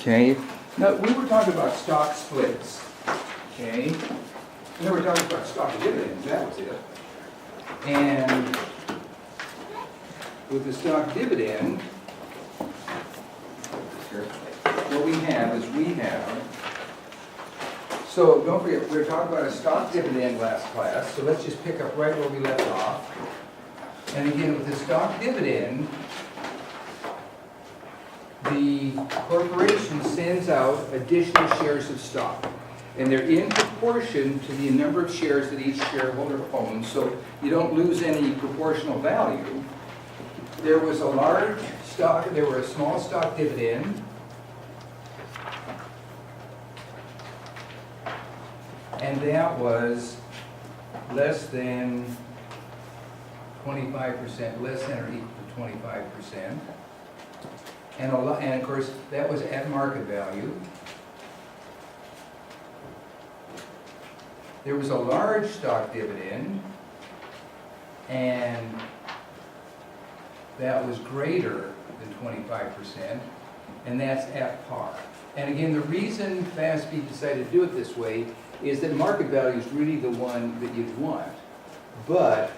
Okay, now we were talking about stock splits, okay? And then we were talking about stock dividends, that was it. And with the stock dividend, what we have is so don't forget, we were talking about a stock dividend last class, so let's just pick up right where we left off. And again, with the stock dividend, the corporation sends out additional shares of stock. And they're in proportion to the number of shares that each shareholder owns, so you don't lose any proportional value. There was a large stock, there were a small stock dividend, and that was less than 25%, less than or equal to 25%. And of course, that was at market value. There was a large stock dividend, and that was greater than 25%, and that's at par. And again, the reason FASB decided to do it this way is that market value is really the one that you'd want, but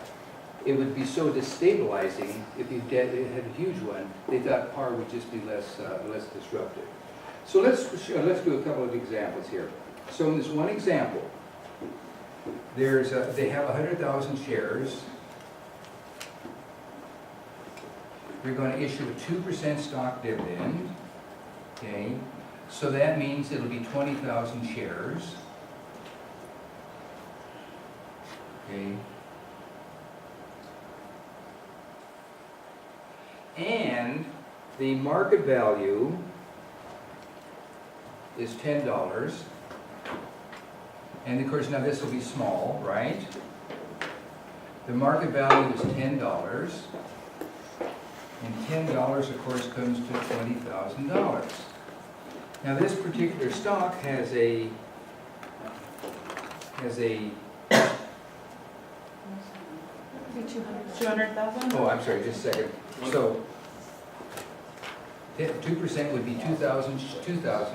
it would be so destabilizing if you had a huge one. They thought par would just be less disruptive. So let's do a couple of examples here. So in this one example, they have 100,000 shares. They're going to issue a 2% stock dividend. Okay, so that means it'll be 20,000 shares. Okay. And the market value is $10. And of course, now this will be small, right? The market value is $10. And $10, of course, comes to $20,000. Now this particular stock has a 200,000? Oh, I'm sorry, just a second. So 2% would be 2,000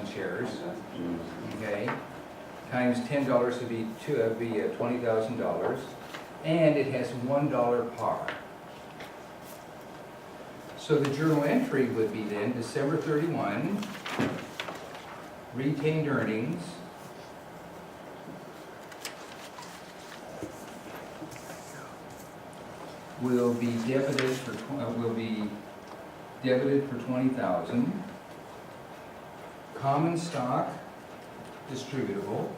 shares, okay? Times $10 would be $20,000, and it has $1 par. So the journal entry would be then December 31, retained earnings, will be debited for 20,000. Common stock distributable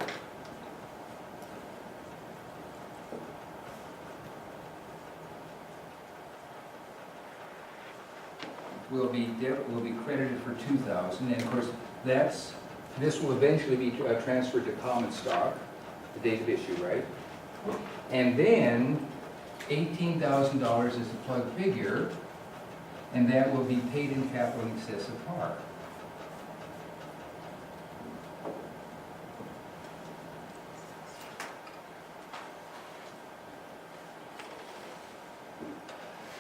will be credited for 2,000, and of course this will eventually be transferred to common stock, the date of issue, right? And then $18,000 is the plug figure, and that will be paid in capital in excess of par.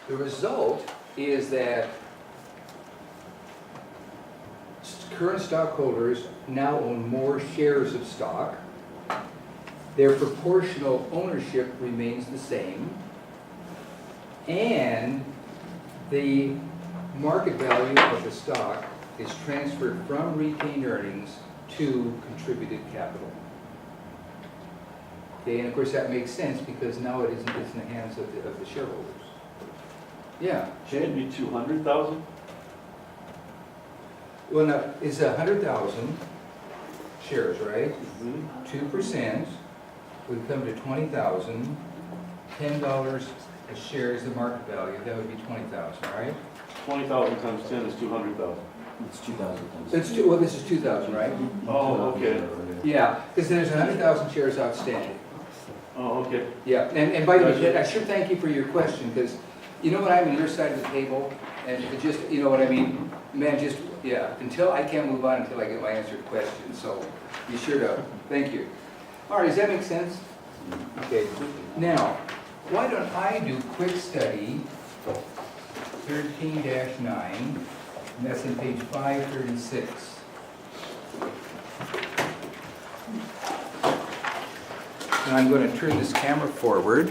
The result is that current stockholders now own more shares of stock. Their proportional ownership remains the same, and the market value of the stock is transferred from retained earnings to contributed capital. Okay, and of course that makes sense because now it's in the hands of the shareholders. Yeah. Shouldn't it be 200,000? Well, now it's 100,000 shares, right? 2% would come to 20,000. $10 a share is the market value. That would be 20,000, right? 20,000 times 10 is 200,000. It's 2,000. Well, this is 2,000, right? Oh, okay. Yeah, because there's 100,000 shares outstanding. Oh, okay. Yeah, and by the way, I should thank you for your question, because you know when I'm on your side of the table, and it just, you know what I mean? Man, just, yeah, I can't move on until I get my answer to questions, so be sure to, thank you. All right, does that make sense? Okay, now, why don't I do quick study 13-9, and that's in page 536. And I'm going to turn this camera forward.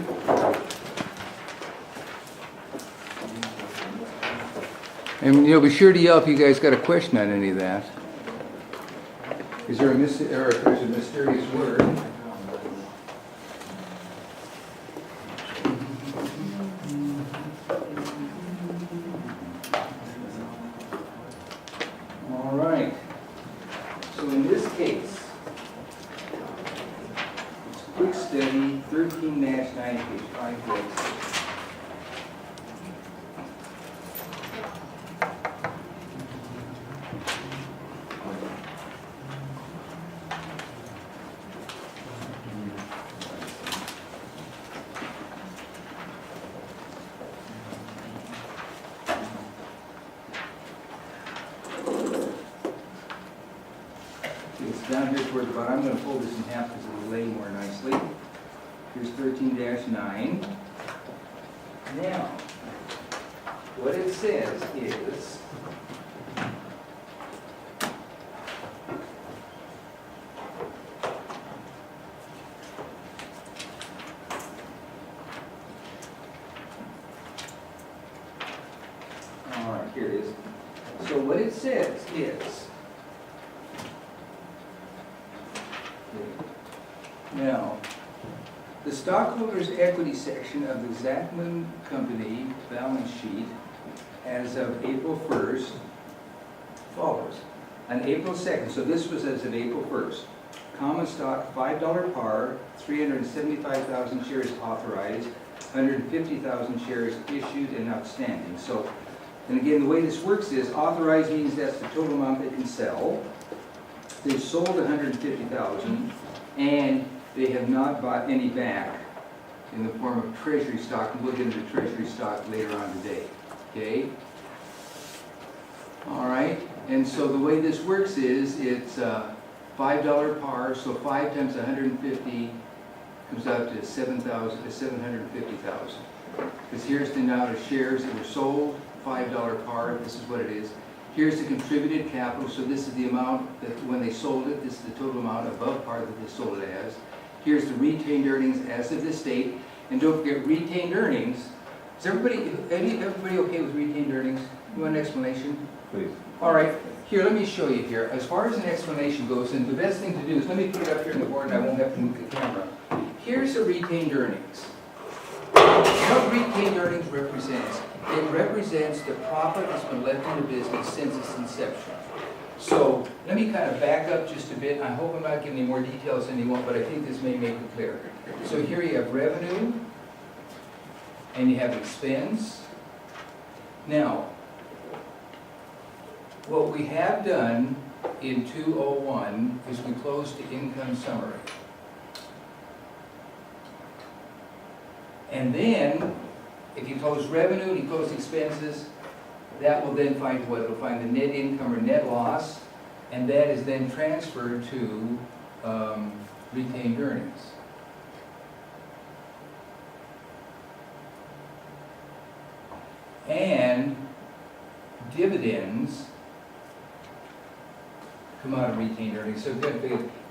And be sure to yell if you guys got a question on any of that. Is there if there's a mysterious word? All right. So in this case, it's quick study 13-9, page 5. It's down here towards the bottom. I'm going to fold this in half because it'll lay more nicely. Here's 13-9. Now, what it says is, all right, here it is. So what it says is, now, the stockholders' equity section of the Zachman Company balance sheet as of April 1st follows. On April 2nd, so this was as of April 1st, common stock $5 par, 375,000 shares authorized, 150,000 shares issued and outstanding. So, and again, the way this works is authorized means that's the total amount they can sell. They've sold 150,000 and they have not bought any back in the form of treasury stock. We'll get into treasury stock later on today, okay? All right, and so the way this works is it's $5 par, so 5 times 150 comes out to 750,000. Because here's the amount of shares that were sold, $5 par, this is what it is. Here's the contributed capital, so this is the amount that when they sold it, this is the total amount above par that they sold it as. Here's the retained earnings as of this date, and don't forget retained earnings. Is everybody okay with retained earnings? You want an explanation? Please. All right, here, let me show you here. As far as an explanation goes, and the best thing to do is, let me put it up here on the board and I won't have to move the camera. Here's the retained earnings. What retained earnings represents? It represents the profit that's been left in the business since its inception. So let me kind of back up just a bit. I hope I'm not giving you more details than you want, but I think this may make it clear. So here you have revenue, and you have expense. Now, what we have done in 201 is we closed the income summary. And then, if you close revenue and you close expenses, that will then find what? It'll find the net income or net loss, and that is then transferred to retained earnings. And dividends come out of retained earnings. So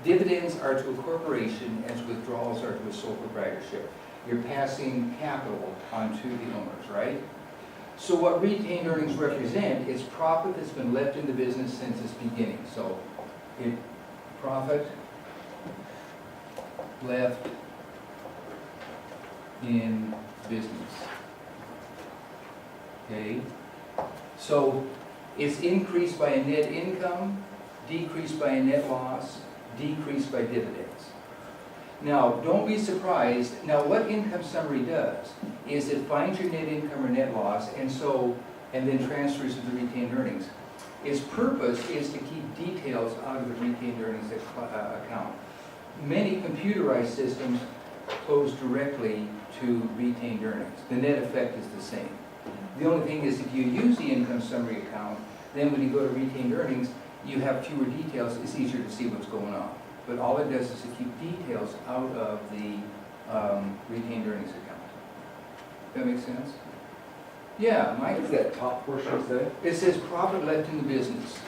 dividends are to a corporation as withdrawals are to a sole proprietorship. You're passing capital onto the owners, right? So what retained earnings represent is profit that's been left in the business since its beginning. So profit left in business. Okay? So it's increased by a net income, decreased by a net loss, decreased by dividends. Now, don't be surprised. Now, what income summary does is it finds your net income or net loss, and then transfers to the retained earnings. Its purpose is to keep details out of the retained earnings account. Many computerized systems close directly to retained earnings. The net effect is the same. The only thing is, if you use the income summary account, then when you go to retained earnings, you have fewer details. It's easier to see what's going on. But all it does is to keep details out of the retained earnings account. That makes sense? Yeah, Mike? What does that top portion say? It says profit left in the business.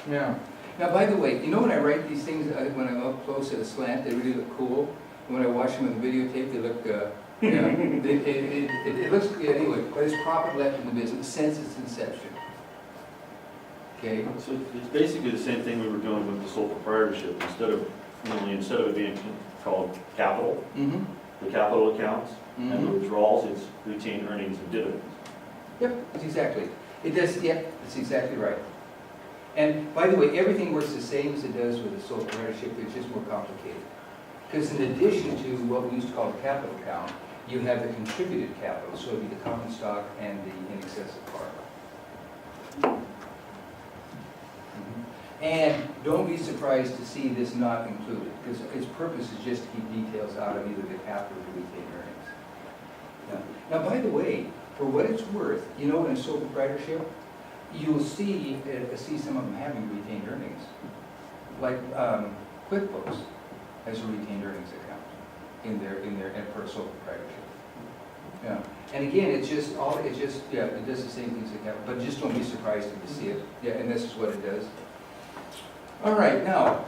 Yeah. Now, by the way, you know when I write these things, when I'm up close at a slant, they really look cool. when I watch them on the videotape, they look, yeah, it looks, yeah, anyway, but it's profit left in the business since its inception. Okay? So it's basically the same thing we were doing with the sole proprietorship. Instead of it being called capital, Mm-hmm. the capital accounts, and the Mm-hmm. withdrawals, it's retained earnings and dividends. Yep, that's exactly. It does, yep, that's exactly right. And by the way, everything works the same as it does with the sole proprietorship, it's just more complicated. Because in addition to what we used to call the capital account, you have the contributed capital, so it'd be the common stock and the in excess of par. And don't be surprised to see this not included, because its purpose is just to keep details out of either the capital or the retained earnings. Now, by the way, for what it's worth, you know, in a sole proprietorship, you'll see some of them having retained earnings. Like QuickBooks has a retained earnings account in their per sole proprietorship. Yeah, and again, it does the same things that capital, but just don't be surprised if you see it. Yeah, and this is what it does. All right, now,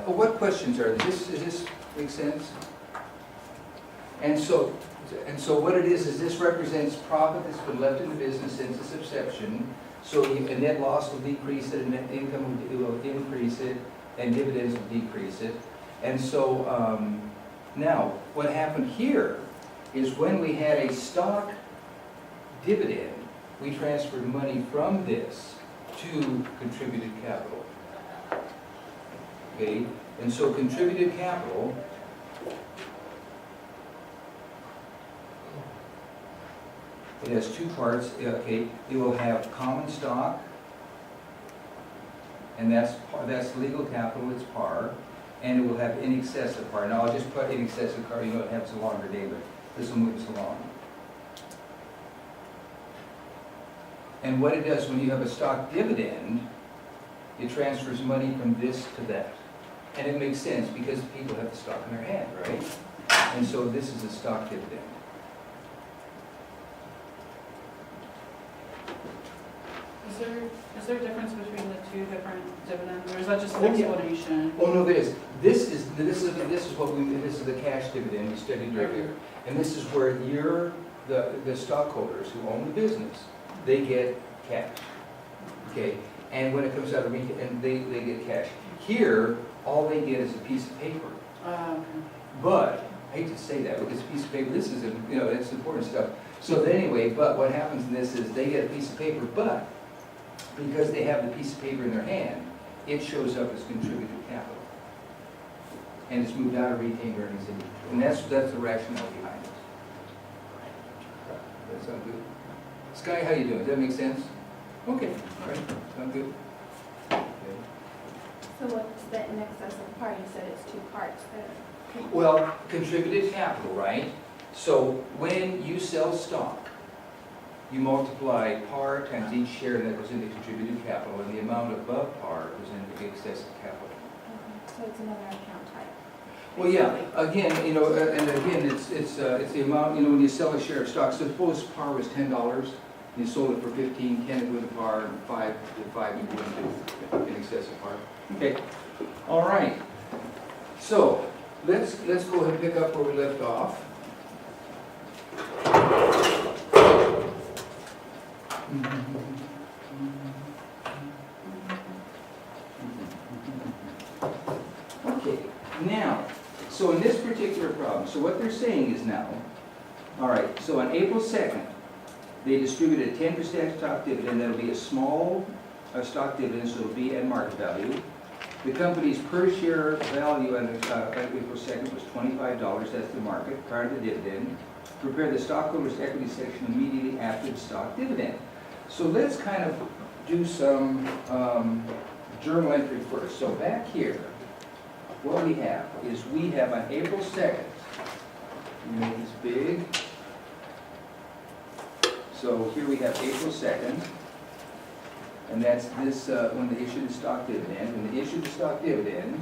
what questions are there? Does this make sense? And so what it is this represents profit that's been left in the business since its inception. So a net loss will decrease it, and net income will increase it, and dividends will decrease it. And so now, what happened here is when we had a stock dividend, we transferred money from this to contributed capital. Okay, and so contributed capital it has two parts. Okay, it will have common stock, and that's legal capital, it's par, and it will have in excess of par. Now I'll just put in excess of par, you know it has a longer name, but this will move us along. And what it does when you have a stock dividend, it transfers money from this to that. And it makes sense because people have the stock in their hand, right? And so this is a stock dividend. Is there a difference between the two different dividends, or is that just an Oh, yeah. explanation? Oh, no, there is. This is the cash dividend we studied earlier. And this is where the stockholders who own the business, they get cash. Okay? And when it comes out of retail, and they get cash. Here, all they get is a piece of paper. Okay. But, I hate to say that, because a piece of paper, this is, it's important stuff. So anyway, but what happens in this is they get a piece of paper, but because they have the piece of paper in their hand, it shows up as contributed capital. And it's moved out of retained earnings. And that's the rationale behind it. That sound good? Sky, how you doing? Does that make sense? Okay, all right, sound good. Okay. So what's the in excess of par? You said it's two parts there. Well, contributed capital, right? So when you sell stock, you multiply par times each share that goes into contributed capital, and the amount above par goes into excess of capital. Okay. So it's another account type. Well, yeah, again, and again, it's the amount, when you sell a share of stock, so suppose par was $10, and you sold it for 15, 10 would go to par, and 5 would go into in excess of par. Okay, all right. So let's go ahead and pick up where we left off. Okay, now, so in this particular problem, so what they're saying is now, all right, so on April 2nd, they distributed a 10% stock dividend. That'll be a small stock dividend, so it'll be at market value. The company's per share value on April 2nd was $25, that's the market, prior to the dividend. Prepare the stockholders' equity section immediately after the stock dividend. So let's kind of do some journal entry first. So back here, what we have is we have on April 2nd, we make this big. So here we have April 2nd, and that's this when they issued the stock dividend. When they issued the stock dividend,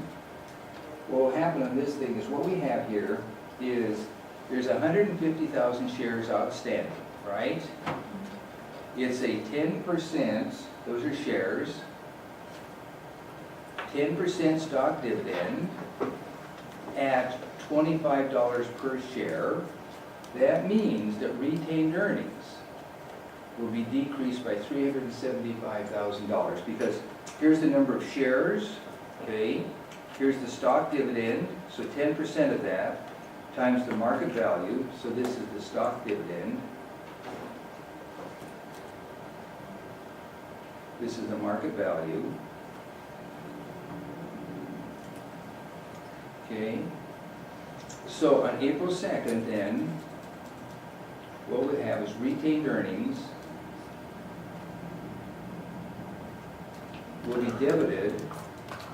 what will happen on this thing is what we have here is there's 150,000 shares outstanding, right? It's a 10%, those are shares, 10% stock dividend at $25 per share, that means that retained earnings will be decreased by $375,000, because here's the number of shares, okay? Here's the stock dividend, so 10% of that, times the market value, so this is the stock dividend. This is the market value. Okay? So on April 2nd then, what we have is retained earnings will be debited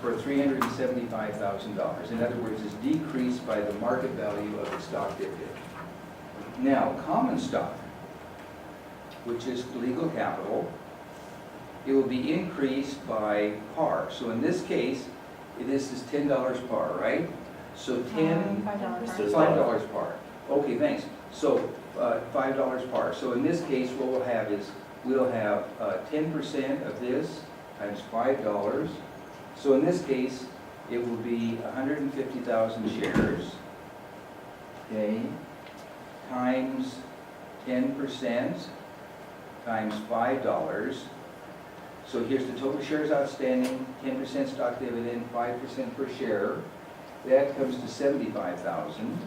for $375,000. In other words, it's decreased by the market value of the stock dividend. Now, common stock, which is legal capital, it will be increased by par. So in this case, this is $10 par, right? So $5 par. Okay, thanks. So $5 par. So in this case, what we'll have is, we'll have 10% of this times $5. So in this case, it will be 150,000 shares, okay, times 10% times $5. So here's the total shares outstanding, 10% stock dividend, 5% per share. That comes to 75,000.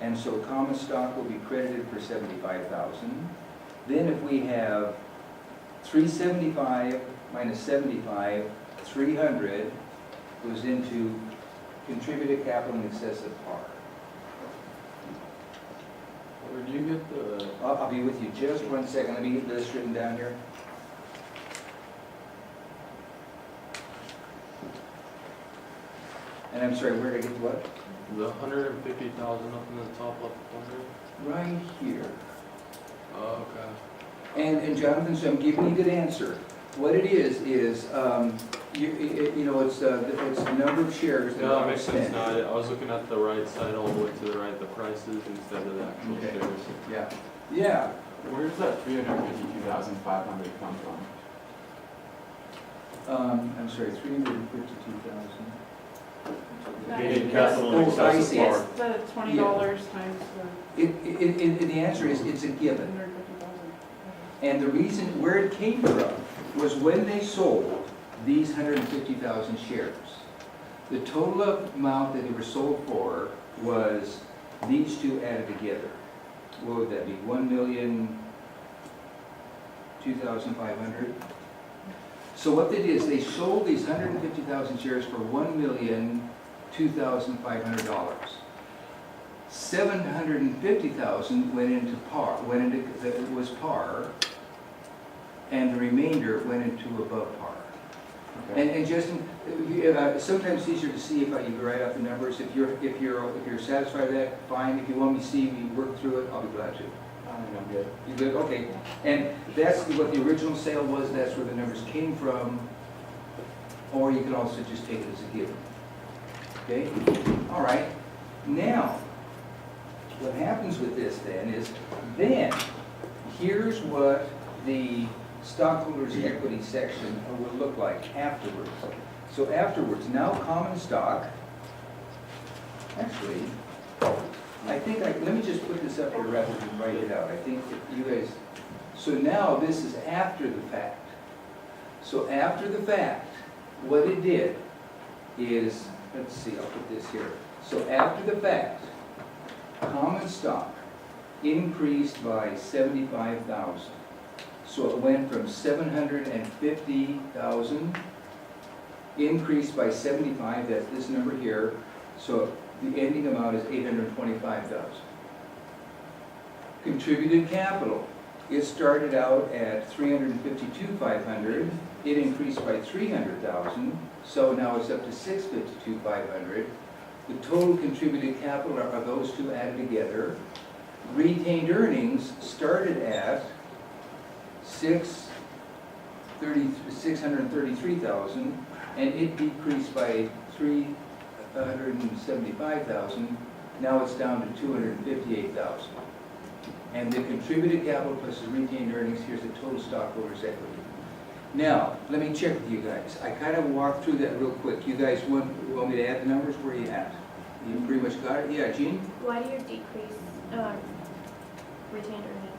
And so common stock will be credited for 75,000. Then if we have 375 minus 75, 300 goes into contributed capital in excess of par. Where do you get the, I'll be with you just 1 second. Let me get this written down here. And I'm sorry, where did I get what? the 150,000 up in the top left corner? Right here. Oh, okay. And Jonathan, so I'm giving you a good answer. What it is you know, it's the number of shares that No, that are makes sense outstanding. now. I was looking at the right side, all the way to the right, the prices instead of the actual Okay. shares. Yeah, yeah. Where does that 352,500 come from? I'm sorry, 352,000. Gain capital in Oh, I excess see. of It's par. the $20 times The answer is, it's a the given. 150,000. And the reason, where it came from, was when they sold these 150,000 shares. The total amount that they were sold for was these two added together. What would that be, 1,02,500? So what they did is they sold these 150,000 shares for $1,02,500. 750,000 went into par, was par, and the remainder went into above par. And Justin, sometimes it's easier to see if you write out the numbers. If you're satisfied with that, fine. If you want me to see me work through it, I'll be glad to. I think I'm good. You good? Okay. And that's what the original sale was. That's where the numbers came from. Or you can also just take it as a given. Okay? All right. Now, what happens with this then is, here's what the stockholders' equity section would look like afterwards. So afterwards, now common stock, actually, let me just put this up here rather than write it out. I think that you guys, so now this is after the fact. So after the fact, what it did is, let's see, I'll put this here. So after the fact, common stock increased by 75,000. So it went from 750,000, increased by 75, that's this number here. So the ending amount is 825,000. Contributed capital, it started out at 352,500. It increased by 300,000, so now it's up to 652,500. The total contributed capital are those two added together. Retained earnings started at 633,000, and it decreased by 375,000. Now it's down to 258,000. And the contributed capital plus the retained earnings, here's the total stockholders' equity. Now, let me check with you guys. I kind of walked through that real quick. You guys want me to add the numbers? Where are you at? You pretty much got it? Yeah, Gene? Why do you decrease retained earnings?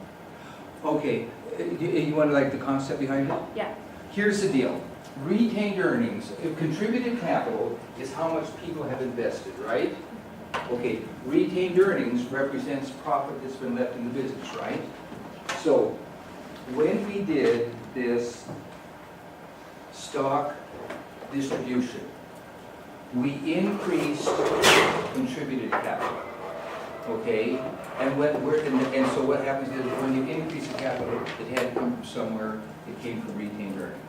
Okay, you want like the concept behind it? Yeah. Here's the deal. Retained earnings, contributed capital is how much people have invested, right? Okay, retained earnings represents profit that's been left in the business, right? So, when we did this stock distribution, we increased contributed capital, okay? And so what happens is when you increase the capital, it had to come from somewhere, it came from retained earnings.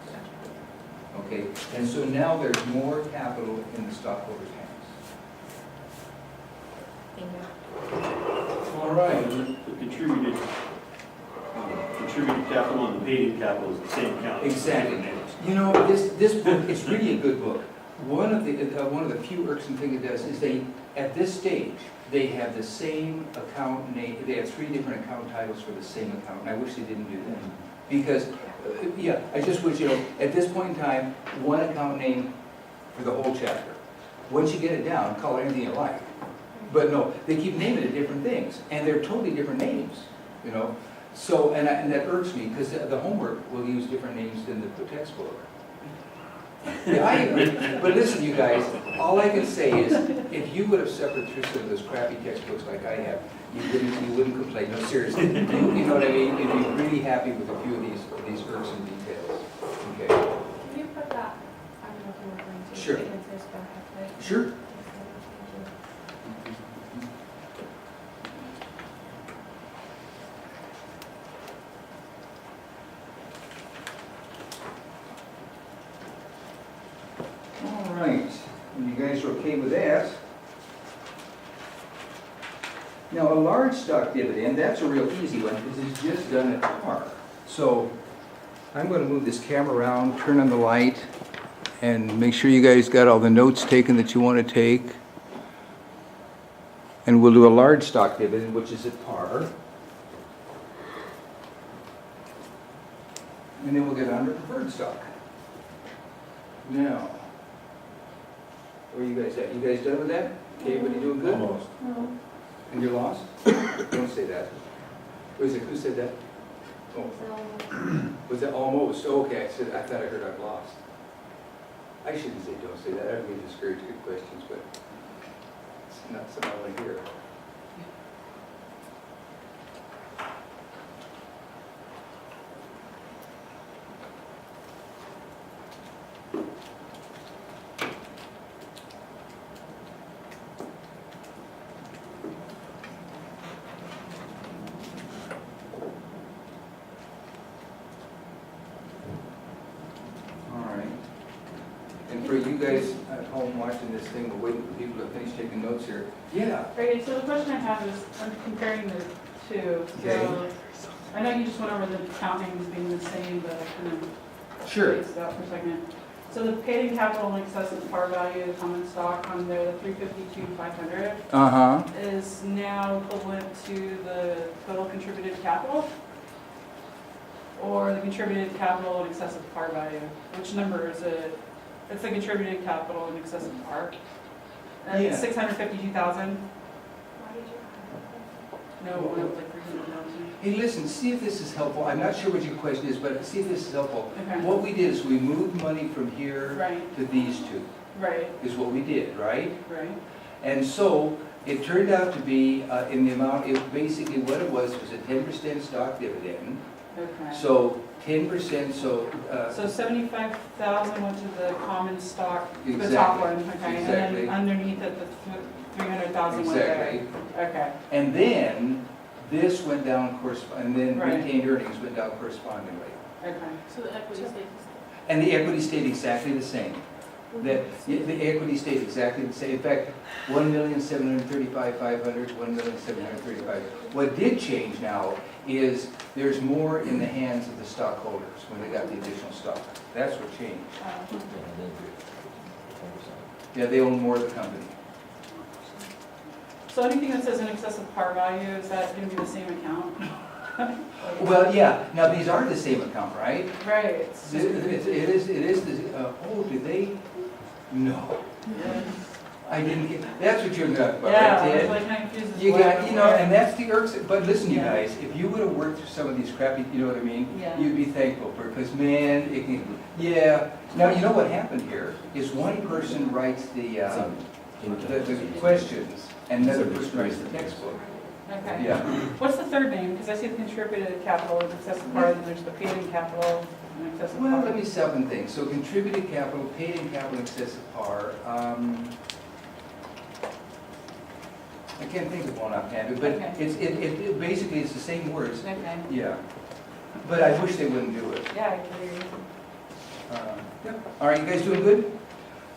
Okay, and so now there's more capital in the stockholders' hands. Thank you. All right. The contributed capital and the paid-in capital is the same account. Exactly. You know, this book, it's really a good book. One of the few irksome things it does is at this stage, they have the same account name, they have 3 different account titles for the same account, and I wish they didn't do that. Because, yeah, I just wish, at this point in time, one account name for the whole chapter. Once you get it down, call it anything you like. But no, they keep naming it different things, and they're totally different names, So, and that irks me, because the homework will use different names than the textbook. Yeah, I agree. But listen, you guys, all I can say is, if you would have suffered through some of those crappy textbooks like I have, you wouldn't complain. No, seriously. You know what I mean? You'd be really happy with a few of these irksome details. Okay. Can you put that, I don't know if you're referring to. Sure. Answers back up, right? Sure. All right. And you guys are okay with that? Now, a large stock dividend, that's a real easy one because it's just done at par. So I'm going to move this camera around, turn on the light, and make sure you guys got all the notes taken that you want to take. And we'll do a large stock dividend, which is at par. And then we'll get on to preferred stock. Now, where are you guys at? You guys done with that? Okay, everybody doing good? Almost. No. And you're lost? Don't say that. Who said that? Oh, So, was that almost? Oh, okay, I thought I heard I'm lost. I shouldn't say don't say that. I don't mean to discourage good questions, but it's not something I want to hear. For you guys at home watching this thing, we're waiting for people to finish taking notes here. Yeah. Right, so the question I have is, I'm comparing the two. Okay. So, I know you just went over the account names being the same, but I kind of Sure. spaced out for a second. So the paid-in capital in excess of par value, common stock on there, the 352,500, Uh-huh. is now equivalent to the total contributed capital? Or the contributed capital in excess of par value? Which number is it? It's the contributed capital in excess of par. Yeah. 652,000? why did you? No, it was like 300,000. Hey, listen, see if this is helpful. I'm not sure what your question is, but see if this is helpful. Okay. What we did is we moved money from here Right, to these two, right, is what we did, right? right. And so it turned out to be in the amount, basically what it was a 10% stock dividend. Okay. So 10%, so. So 75,000 went to the common stock, the top Exactly, one, okay? And exactly. then underneath it, the 300,000 went there. Exactly. Okay, And then this went down, and then Right. retained earnings went down correspondingly. okay. So the equity stays And the equity stayed exactly the same. The equity stayed exactly the same. In fact, 1,735,500, 1,735,000. What did change now is there's more in the hands of the stockholders when they got the additional stock. That's what changed. Yeah, they own more of the company. So anything that says in excess of par value, is that going to be the same account? Well, yeah, now these are the same account, right? Right. It is, oh, do they? No. Yeah. I I didn't get, that's what you're about, Yeah, right, I was Ted? like kind of confused as You well. got, and that's the irks, but listen, you Yeah. guys, if you would have worked through some of these crappy, you know what I mean? Yeah. You'd be thankful for, because man, it can, yeah. Now, you know what happened here, is one person writes the questions, and another person writes the textbook. Okay. Yeah. What's the third name? Because I see the contributed capital and excessive par, and there's the paid-in capital and excessive Well, par. let me see something things. So contributed capital, paid-in capital, excessive par. I can't think of one offhand, but Okay. it basically it's the same words. Okay. Yeah. But I wish they wouldn't do it. Yeah, I agree. Yep. All right, you guys doing good?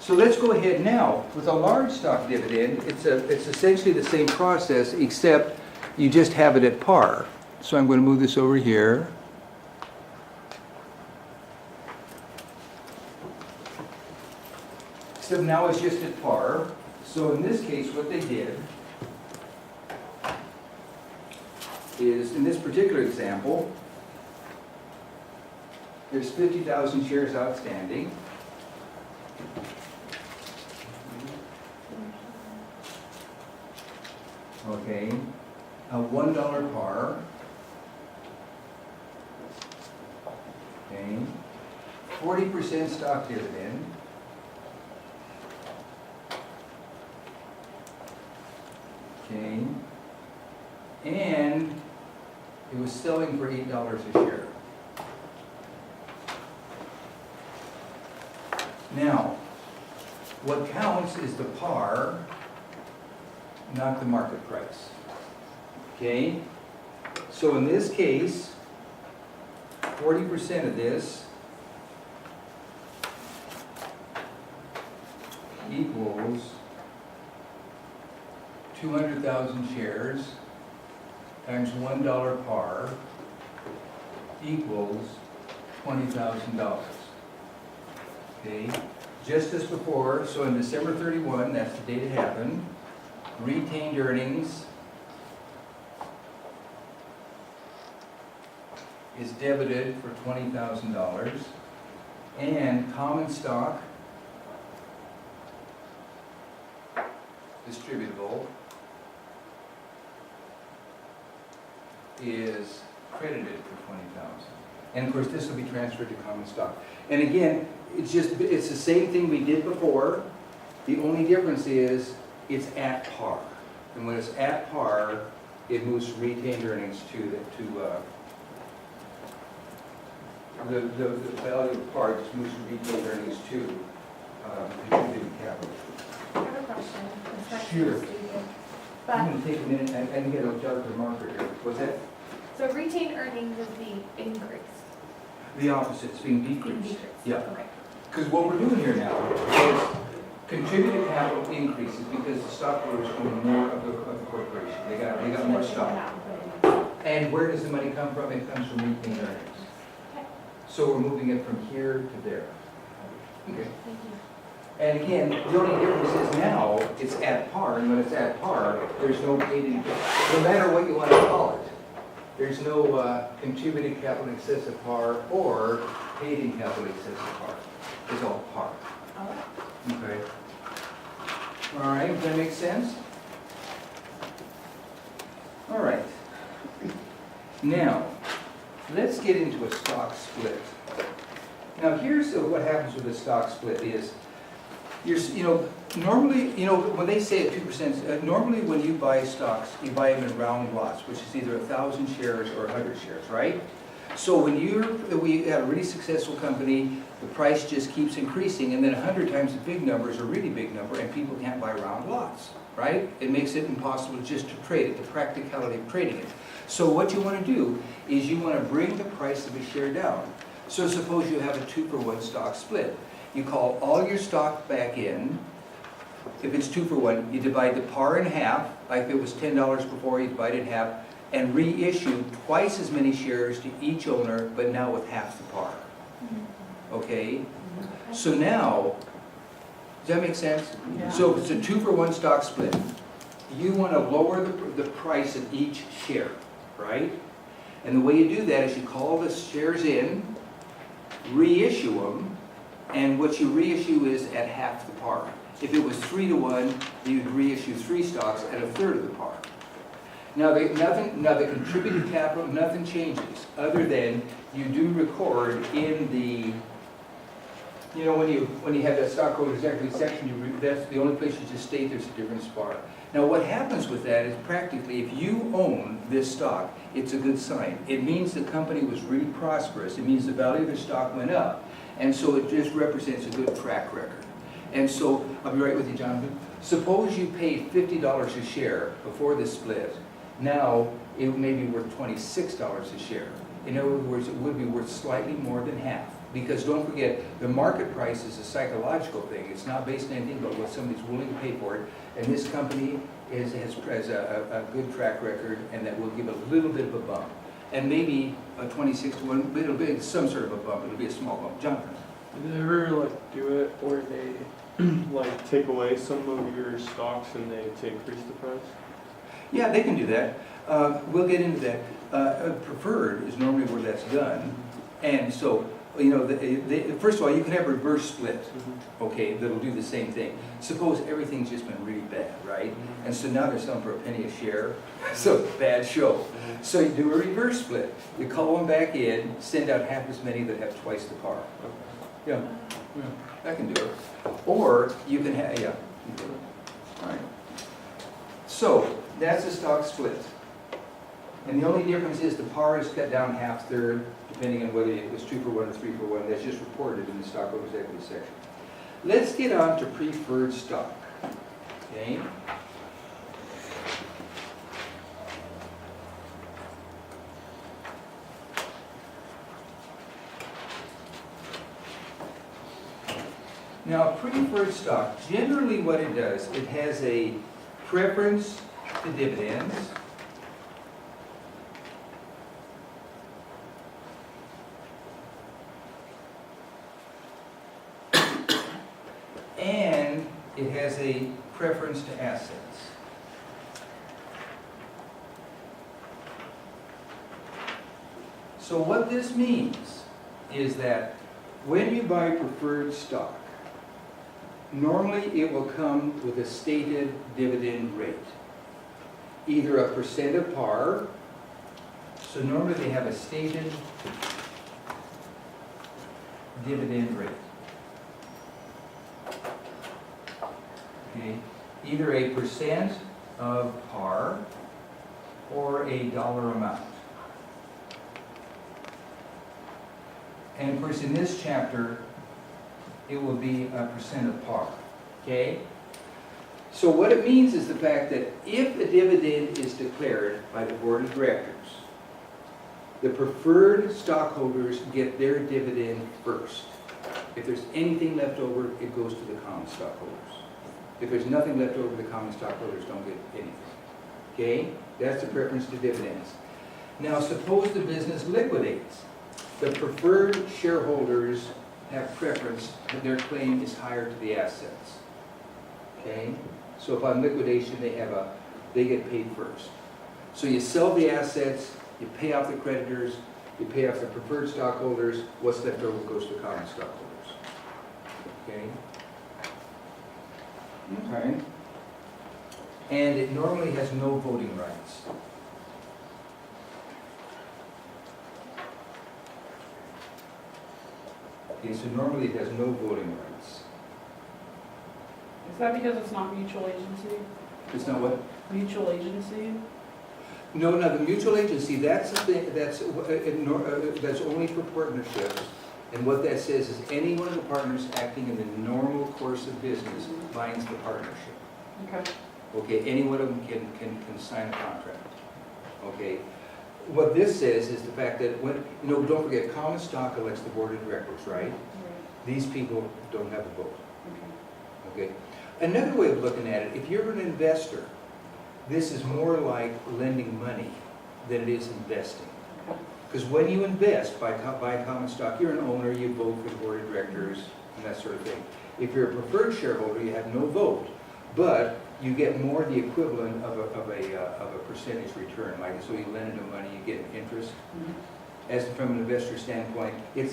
So let's go ahead now. With a large stock dividend, it's essentially the same process, except you just have it at par. So I'm going to move this over here. Except now it's just at par. So in this case, what they did is, in this particular example, there's 50,000 shares outstanding. Okay, a $1 par. Okay, 40% stock dividend. Okay, and it was selling for $8 a share. Now, what counts is the par, not the market price. Okay? So in this case, 40% of this equals 200,000 shares times $1 par equals $20,000. Okay, just as before, so on December 31, that's the date it happened, retained earnings is debited for $20,000, and common stock distributable is credited for $20,000. And of course, this will be transferred to common stock. And again, it's the same thing we did before. The only difference is it's at par. And when it's at par, it moves from retained earnings to the value of par just moves from retained earnings to contributed capital. I have a question. It's not Sure. stupid. I'm But, going to take a minute and get a darker marker here. What's that? so retained earnings is the increase. The opposite, it's being decreased. Decrease. Yeah. Okay. Because what we're doing here now is contributed capital increases because the stockholders own more of the corporation. They got more stock. And where does the money come from? It comes from retained earnings. Okay. So we're moving it from here to there. Okay. Thank you. And again, the only difference is now it's at par, and when it's at par, there's no paid in, no matter what you want to call it. There's no contributed capital excessive par or paid in capital excessive par. It's all par. All right. Okay. All right, does that make sense? All right. Now, let's get into a stock split. Now, here's what happens with a stock split is, normally, when they say at 2%, normally when you buy stocks, you buy them in round lots, which is either 1,000 shares or 100 shares, right? So when we have a really successful company, the price just keeps increasing, and then 100 times the big number is a really big number, and people can't buy round lots, right? It makes it impossible just to trade it, the practicality of trading it. So what you want to do is you want to bring the price of a share down. So suppose you have a 2-for-1 stock split. You call all your stock back in. If it's 2-for-1, you divide the par in half, like if it was $10 before, you divide it in half, and reissue twice as many shares to each owner, but now with half the par. Okay? So now, does that make sense? Yeah. So if it's a 2-for-1 stock split, you want to lower the price of each share, right? And the way you do that is you call the shares in, reissue them, And what you reissue is at half the par. If it was 3-to-1, you'd reissue 3 stocks at a third of the par. Now, the contributed capital, nothing changes, other than you do record in the, you know, when you have that stockholders' equity section, that's the only place you just state there's a difference par. Now, what happens with that is practically, if you own this stock, it's a good sign. It means the company was really prosperous. It means the value of the stock went up. And so it just represents a good track record. And so, I'll be right with you, Jonathan. Suppose you paid $50 a share before the split. Now, it may be worth $26 a share. In other words, it would be worth slightly more than half. Because don't forget, the market price is a psychological thing. It's not based on anything but what somebody's willing to pay for it. And this company has a good track record, and that will give a little bit of a bump. And maybe a 26-to-1, it'll be some sort of a bump. It'll be a small bump. Jonathan? Do they ever like do it where they like take away some of your stocks and they increase the price? Yeah, they can do that. We'll get into that. Preferred is normally where that's done. And so, you know, first of all, you can have reverse split, okay, that'll do the same thing. Suppose everything's just been really bad, right? And so now they're selling for a penny a share. So, bad show. So you do a reverse split. You call them back in, send out half as many that have twice the par. Yeah, I can do it. Or you can have, yeah. All right. So, that's a stock split. And the only difference is the par is cut down half-third, depending on whether it was 2-for-1 or 3-for-1. That's just reported in the stockholders' equity section. Let's get on to preferred stock. Okay? Now, preferred stock, generally what it does, it has a preference to dividends. And it has a preference to assets. So what this means is that when you buy preferred stock, normally it will come with a stated dividend rate. Either a percent of par, so normally they have a stated dividend rate. Okay, either a percent of par or a dollar amount. And of course in this chapter, it will be a percent of par, okay? So what it means is the fact that if a dividend is declared by the board of directors, the preferred stockholders get their dividend first. If there's anything left over, it goes to the common stockholders. If there's nothing left over, the common stockholders don't get anything, okay? That's the preference to dividends. Now suppose the business liquidates. The preferred shareholders have preference, but their claim is higher to the assets. Okay? So upon liquidation, they get paid first. So you sell the assets, you pay off the creditors, you pay off the preferred stockholders, what's left over goes to common stockholders. Okay? Okay. And it normally has no voting rights. Okay, so normally it has no voting rights. Is that because it's not mutual agency? It's not what? Mutual agency? No, the mutual agency, that's the thing, that's only for partnerships. And what that says is any one of the partners acting in the normal course of business binds the partnership. Okay. Okay, any one of them can sign a contract. Okay. What this says is the fact that when, don't forget, common stock elects the board of directors, right? Right. These people don't have a vote. Okay. Okay. Another way of looking at it, if you're an investor, this is more like lending money than it is investing. Because when you invest by common stock, you're an owner, you vote for the board of directors, and that sort of thing. If you're a preferred shareholder, you have no vote, but you get more the equivalent of a percentage return. Like, so you lend them money, you get interest. Mhm. As from an investor standpoint, it's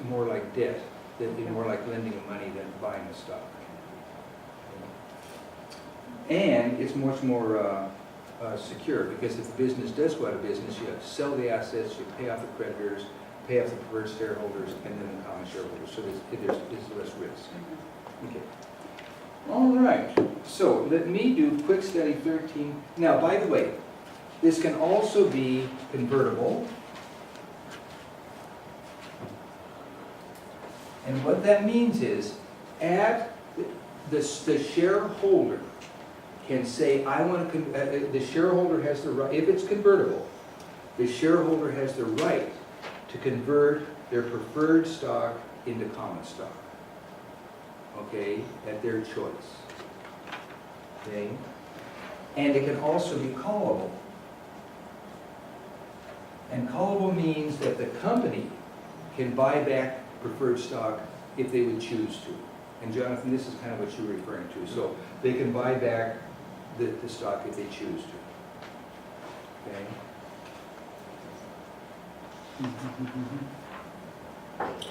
more like debt. That'd be more like lending him money than buying a stock. And it's much more secure, because if the business does go out of business, you have to sell the assets, you pay off the creditors, pay off the preferred shareholders, and then the common shareholders, so there's less risk. Okay. All right, so let me do quick study 13. Now, by the way, this can also be convertible. And what that means is, the shareholder can say, I want to, the shareholder has the right, if it's convertible, the shareholder has the right to convert their preferred stock into common stock. Okay, at their choice. Okay, and it can also be callable. And callable means that the company can buy back preferred stock if they would choose to. And Jonathan, this is kind of what you're referring to. So they can buy back the stock if they choose to. Okay?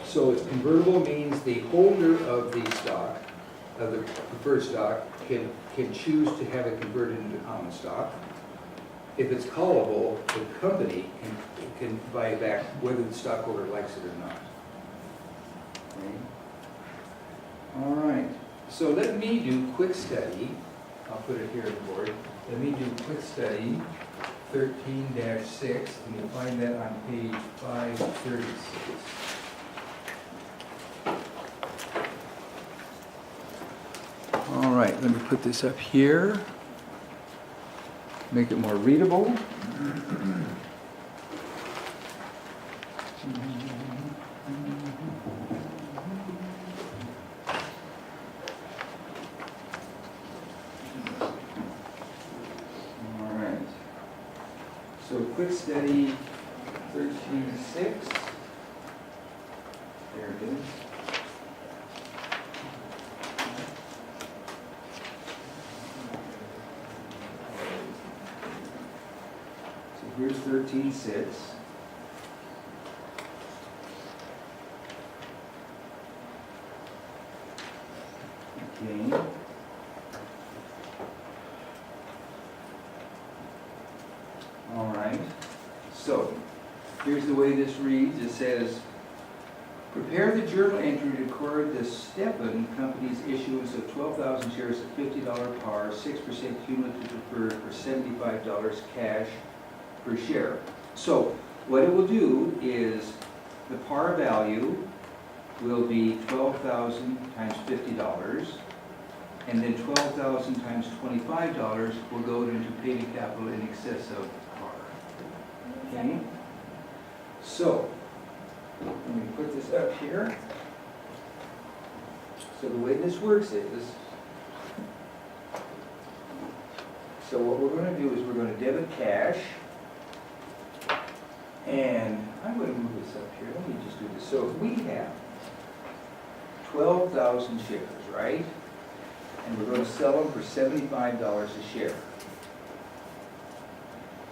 So it's convertible means the holder of the stock, of the preferred stock, can choose to have it converted into common stock. If it's callable, the company can buy it back whether the stockholder likes it or not. Okay? All right, so let me do quick study. I'll put it here on the board. Let me do quick study 13-6, and you'll find that on page 536. All right, let me put this up here. Make it more readable. All right. So quick study 13-6. There it is. Here's 13-6. Okay. All right. So, here's the way this reads. It says, prepare the journal entry to record the Stepan Company's issuance of 12,000 shares at $50 par, 6% cumulative preferred for $75 cash per share. So what it will do is the par value will be 12,000 times $50, and then 12,000 times $25 will go into paid capital in excess of par. Okay? So let me put this up here. So the way this works is, so what we're going to do is we're going to debit cash. And I'm going to move this up here. Let me just do this. So if we have 12,000 shares, right? And we're going to sell them for $75 a share.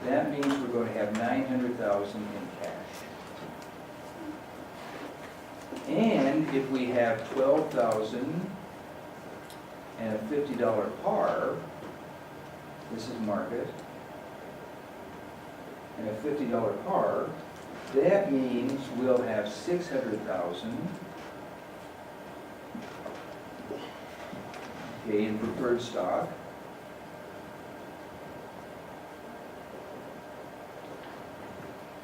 That means we're going to have $900,000 in cash. And if we have 12,000 and a $50 par, this is market, and a $50 par, that means we'll have $600,000 in preferred stock.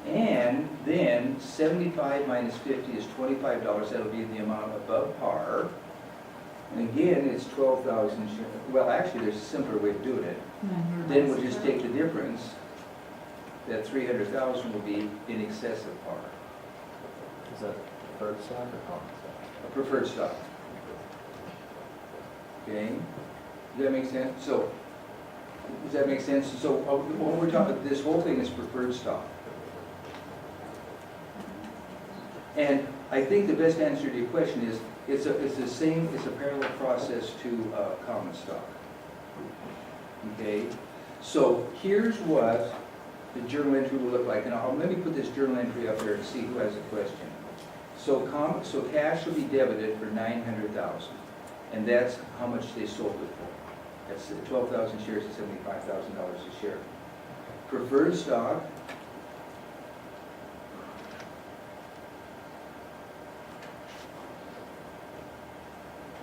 And then 75 minus 50 is $25. That'll be the amount above par. And again, it's 12,000 shares. Well, actually, there's a simpler way of doing it. Then we'll just take the difference. That 300,000 will be in excess of par. Is that preferred stock or common stock? A preferred stock. Okay? Does that make sense? So, does that make sense? So, when we're talking, this whole thing is preferred stock. And I think the best answer to your question is, it's the same, it's a parallel process to common stock. Okay? So, here's what the journal entry will look like. And let me put this journal entry up there to see who has a question. So cash will be debited for 900,000, and that's how much they sold it for. That's 12,000 shares at $75,000 a share. Preferred stock,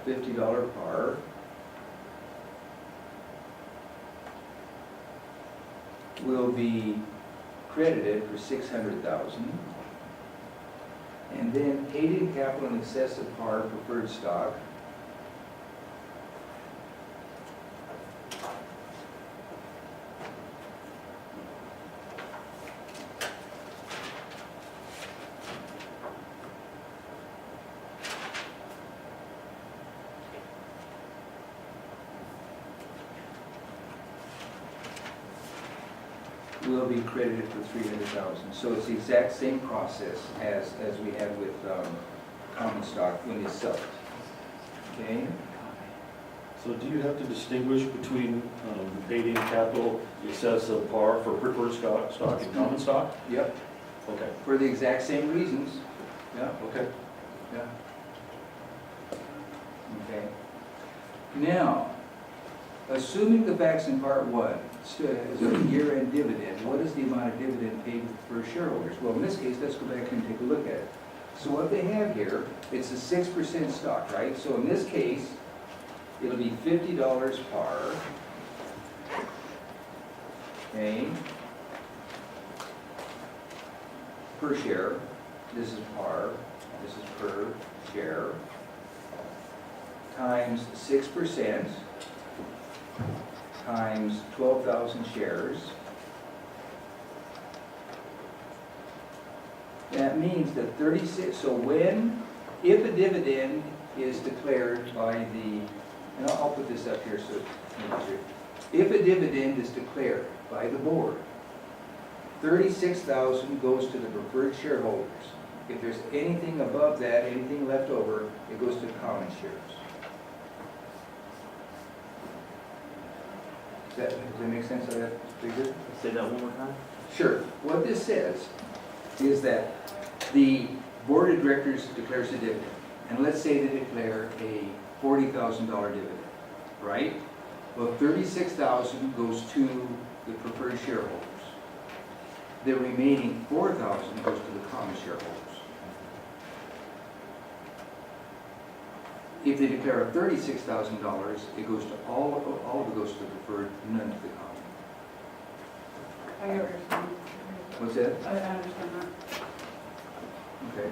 $50 par. Will be credited for 600,000. And then paid-in capital in excess of par preferred stock will be credited for 300,000. So it's the exact same process as we had with common stock when you sell it. Okay? So do you have to distinguish between the paid-in capital excess of par for preferred stock and common stock? Yep, Okay. for the exact same reasons. Yeah, Okay. yeah. Okay. Now, assuming the facts in part one, as a year-end dividend, what is the amount of dividend paid for shareholders? Well, in this case, let's go back and take a look at it. So what they have here, it's a 6% stock, right? So in this case, it'll be $50 par. Okay? Per share. This is par, this is per share. Times 6%. Times 12,000 shares. That means that 36, so if a dividend is declared by the, and I'll put this up here so it's easier. If a dividend is declared by the board, 36,000 goes to the preferred shareholders. If there's anything above that, anything left over, it goes to common shares. Does that make sense of that figure? Say that one more time? Sure. What this says is that the board of directors declares a dividend. And let's say they declare a $40,000 dividend, right? Well, 36,000 goes to the preferred shareholders. The remaining 4,000 goes to the common shareholders. If they declare a $36,000, it goes to all of it goes to the preferred, none to the common. I get what you're saying. What's that? I understand that. Okay.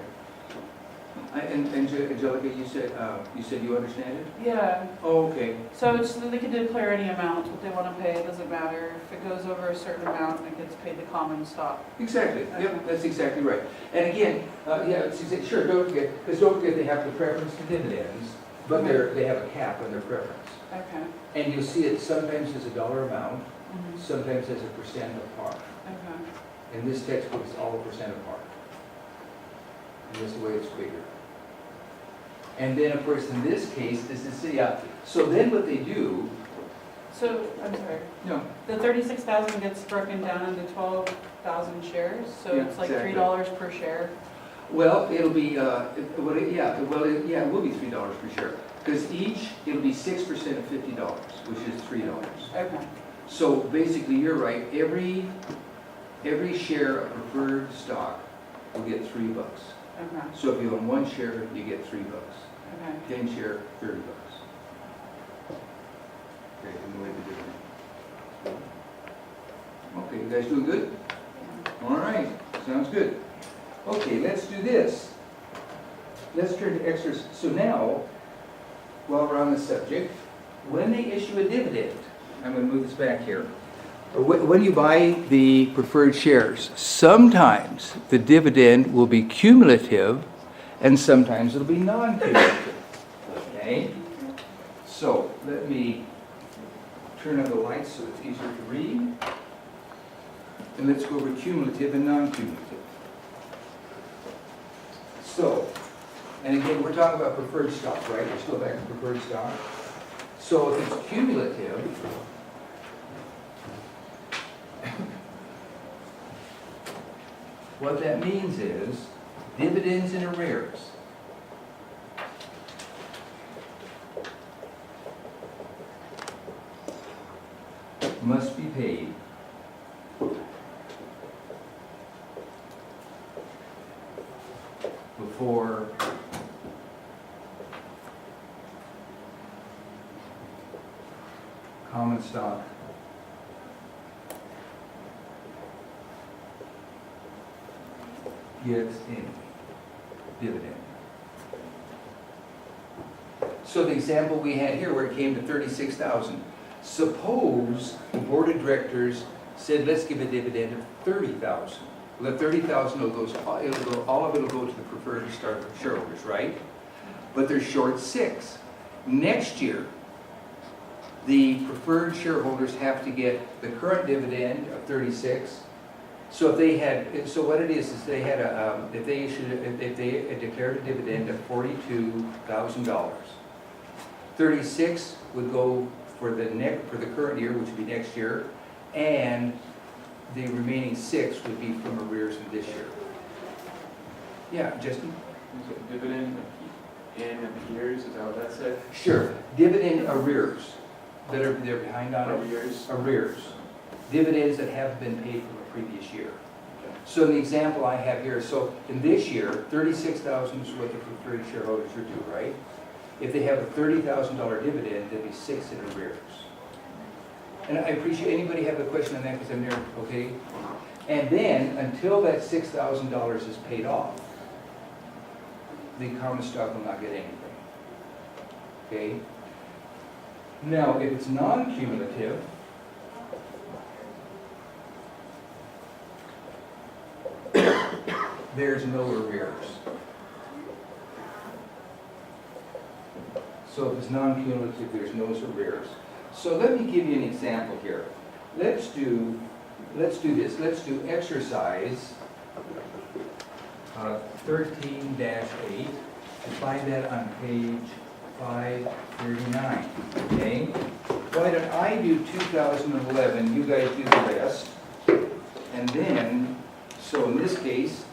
And Angelica, you said you understand it? Yeah, Oh, okay. so it's, they can declare any amount, what they want to pay, it doesn't matter. If it goes over a certain amount, it gets paid the common stock. Exactly. Yep, that's exactly right. And again, sure, don't forget they have the preference to dividends, but they have a cap on their preference. Okay. And you'll see it sometimes as a dollar amount, Mhm. sometimes as a percent of par. Okay. In this textbook, it's all a percent of par. And this is the way it's figured. And then, of course, in this case, this is, so then what they do, So, I'm sorry, no, the 36,000 gets broken down into 12,000 shares, so Yeah, it's like exactly. $3 per share. well, it'll be, it will be $3 per share. Because it'll be 6% of $50, which is $3. Okay. So basically, you're right, every share of preferred stock will get $3. Okay. So if you own one share, you get $3. Okay. 10 share, $30. Okay, and the way to do it. Okay, you guys doing good? All right, sounds good. Okay, let's do this. Let's turn to extras. So now, while we're on the subject, when they issue a dividend, I'm going to move this back here. When you buy the preferred shares, sometimes the dividend will be cumulative and sometimes it'll be non-cumulative. Okay? So let me turn on the lights so it's easier to read. And let's go over cumulative and non-cumulative. So, and again, we're talking about preferred stock, right? We're still back to preferred stock. So if it's cumulative, what that means is Dividends in arrears. Must be paid before common stock gets any dividend. So the example we had here where it came to 36,000, suppose the board of directors said, let's give a dividend of 30,000. Well, the 30,000 will go, all of it will go to the preferred shareholders, right? But they're short 6. Next year, the preferred shareholders have to get the current dividend of 36. So if they had, so what it is they had a, if they declared a dividend of $42,000, 36 would go for the current year, which would be next year, and the remaining 6 would be from arrears of this year. Yeah, Justin? Is it dividend in appears, is that what that said? Sure. Dividend arrears that are, they're behind on it. Arrears. Dividends that have been paid from a previous year. So in the example I have here, so in this year, 36,000 is what the preferred shareholders are due, right? If they have a $30,000 dividend, there'd be 6 in arrears. And I appreciate, anybody have a question on that because I'm there, okay? And then, until that $6,000 is paid off, the common stock will not get anything. Okay? Now, if it's non-cumulative, there's no arrears. So if it's non-cumulative, there's no arrears. So let me give you an example here. Let's do this. Let's do exercise 13-8. You find that on page 539. Okay? Why don't I do 2011? You guys do the rest. And then, so in this case,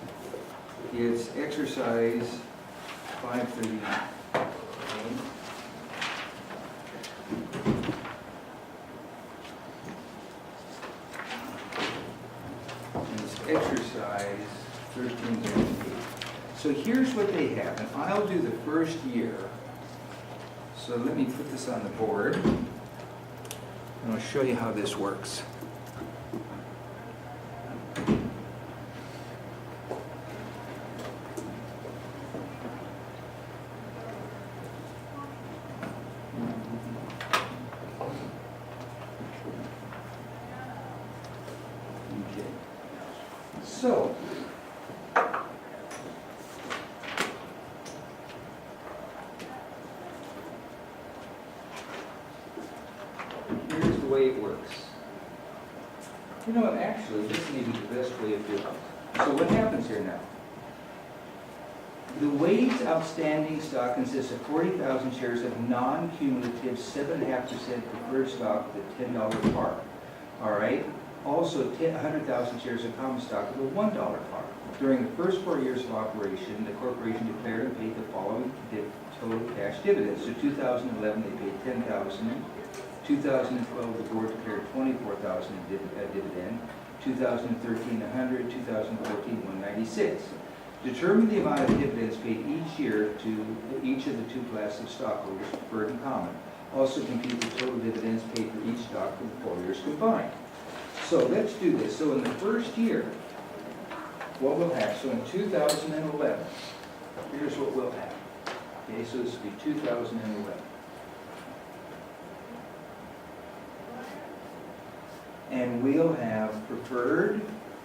it's exercise 539. Okay? Exercise 13-8. So here's what they have, and I'll do the first year. So let me put this on the board, and I'll show you how this works. Okay. So, here's the way it works. You know what, actually, this may be the best way of doing it. So what happens here now? The weighted outstanding stock consists of 40,000 shares of non-cumulative 7.5% preferred stock with a $10 par. All right? Also, 100,000 shares of common stock with a $1 par. During the first 4 years of operation, the corporation declared and paid the following total cash dividends. So 2011, they paid $10,000. 2012, the board declared $24,000 dividend. 2013, $100. 2014, $196. Determine the amount of dividends paid each year to each of the 2 classes of stockholders, preferred and common. Also compute the total dividends paid for each stock for the 4 years combined. So let's do this. So in the first year, what we'll have, so in 2011, here's what we'll have. Okay, so this will be 2011. And we'll have preferred,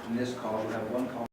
in this column, we'll have one column